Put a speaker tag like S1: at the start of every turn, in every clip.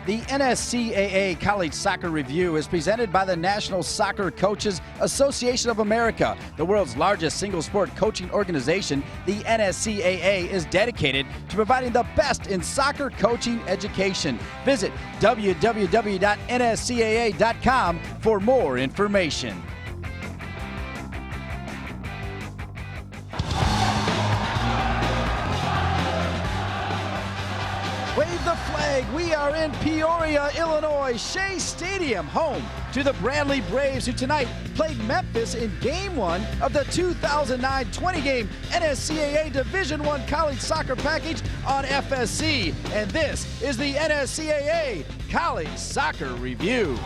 S1: The NSCAA College Soccer Review is presented by the National Soccer Coaches Association of America. The world's largest single-sport coaching organization, the NSCAA is dedicated to providing the best in soccer coaching education. Visit www.nscaa.com for more information. Wave the flag. We are in Peoria, Illinois, Shea Stadium, home to the Bradley Braves, who tonight played Memphis in Game 1 of the 2009-20 game NSCAA Division I College Soccer Package on FSC. And this is the NSCAA College Soccer Review.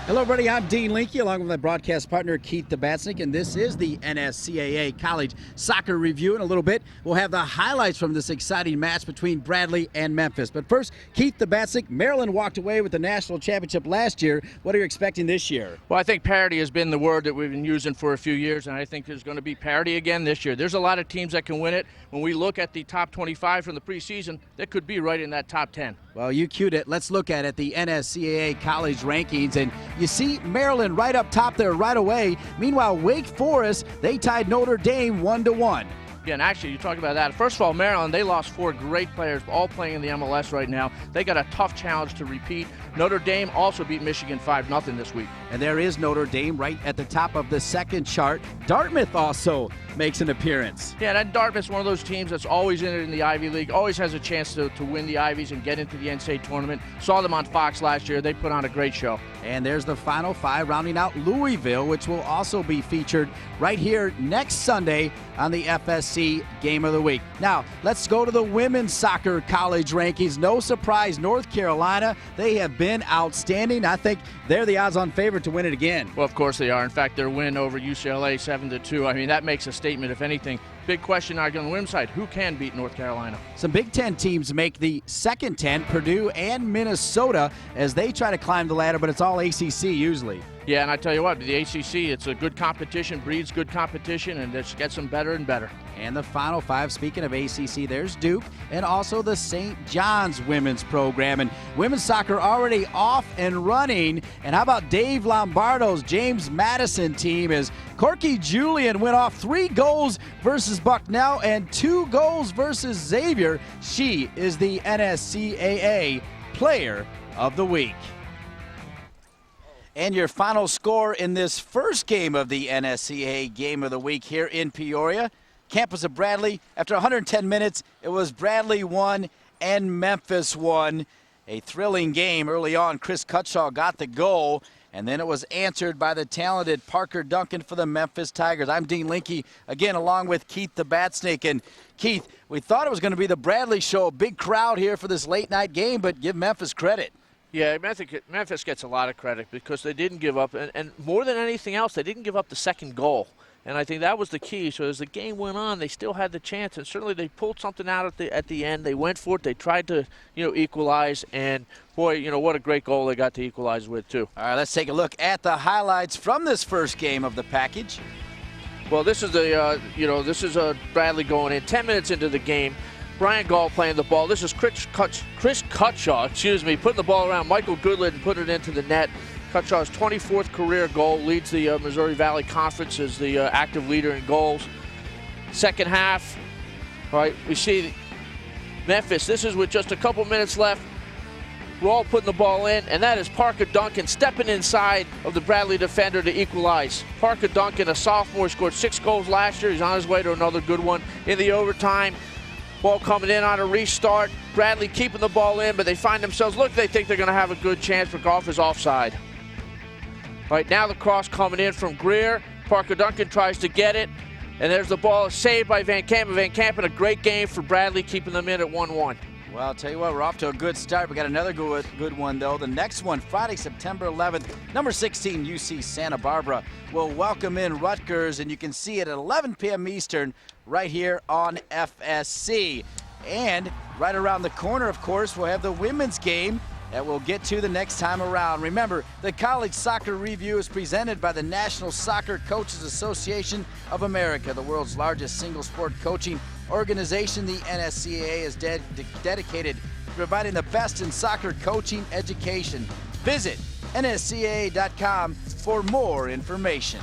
S1: Hello, everybody. I'm Dean Linke, along with my broadcast partner, Keith Debatsnik, and this is the NSCAA College Soccer Review. In a little bit, we'll have the highlights from this exciting match between Bradley and Memphis. But first, Keith Debatsnik, Maryland walked away with the national championship last year. What are you expecting this year?
S2: Well, I think parity has been the word that we've been using for a few years, and I think there's going to be parity again this year. There's a lot of teams that can win it. When we look at the top 25 from the preseason, that could be right in that top 10.
S1: Well, you cued it. Let's look at it, the NSCAA college rankings. And you see Maryland right up top there right away. Meanwhile, Wake Forest, they tied Notre Dame 1-1.
S2: Yeah, and actually, you talk about that. First of all, Maryland, they lost 4 great players, all playing in the MLS right now. They got a tough challenge to repeat. Notre Dame also beat Michigan 5-0 this week.
S1: And there is Notre Dame right at the top of the second chart. Dartmouth also makes an appearance.
S2: Yeah, and Dartmouth's one of those teams that's always in it in the Ivy League, always has a chance to win the Ivies and get into the NCAA tournament. Saw them on Fox last year. They put on a great show.
S1: And there's the Final Five rounding out Louisville, which will also be featured right here next Sunday on the FSC Game of the Week. Now, let's go to the women's soccer college rankings. No surprise, North Carolina, they have been outstanding. I think they're the odds-on favorite to win it again.
S2: Well, of course they are. In fact, their win over UCLA 7-2, I mean, that makes a statement, if anything. Big question mark on the women's side, who can beat North Carolina?
S1: Some Big Ten teams make the second 10, Purdue and Minnesota, as they try to climb the ladder, but it's all ACC usually.
S2: Yeah, and I tell you what, the ACC, it's a good competition, breeds good competition, and it gets them better and better.
S1: And the Final Five, speaking of ACC, there's Duke and also the St. John's women's program. And women's soccer already off and running. And how about Dave Lombardo's James Madison team, as Corky Julian went off 3 goals versus Bucknell and 2 goals versus Xavier. She is the NSCAA Player of the Week. And your final score in this first game of the NSCAA Game of the Week here in Peoria. Campus of Bradley, after 110 minutes, it was Bradley 1 and Memphis 1. A thrilling game early on. Chris Cutshaw got the goal, and then it was answered by the talented Parker Duncan for the Memphis Tigers. I'm Dean Linke, again, along with Keith Debatsnik. And Keith, we thought it was going to be the Bradley show, a big crowd here for this late-night game, but give Memphis credit.
S2: Yeah, Memphis gets a lot of credit because they didn't give up, and more than anything else, they didn't give up the second goal. And I think that was the key. So as the game went on, they still had the chance, and certainly they pulled something out at the end. They went for it. They tried to, equalize, and boy, what a great goal they got to equalize with too.
S1: All right, let's take a look at the highlights from this first game of the package.
S2: Well, this is Bradley going in 10 minutes into the game. Brian Gall playing the ball. This is Chris Cutshaw, putting the ball around Michael Goodland and putting it into the net. Cutshaw's 24th career goal, leads the Missouri Valley Conference as the active leader in goals. Second half, all right, we see Memphis. This is with just a couple minutes left. We're all putting the ball in, and that is Parker Duncan stepping inside of the Bradley defender to equalize. Parker Duncan, a sophomore, scored 6 goals last year. He's on his way to another good one in the overtime. Ball coming in on a restart. Bradley keeping the ball in, but they find themselves, they think they're going to have a good chance, but Goff is offside. All right, now the cross coming in from Greer. Parker Duncan tries to get it, and there's the ball saved by Van Kampen. Van Kampen, a great game for Bradley, keeping them in at 1-1.
S1: Well, I'll tell you what, we're off to a good start. We got another good one, though. The next one, Friday, September 11th, number 16, UC Santa Barbara will welcome in Rutgers, and you can see it at 11 p.m. Eastern right here on FSC. And right around the corner, of course, we'll have the women's game that we'll get to the next time around. Remember, the College Soccer Review is presented by the National Soccer Coaches Association of America, the world's largest single-sport coaching organization, the NSCAA is dedicated to providing the best in soccer coaching education. Visit nscaa.com for more information.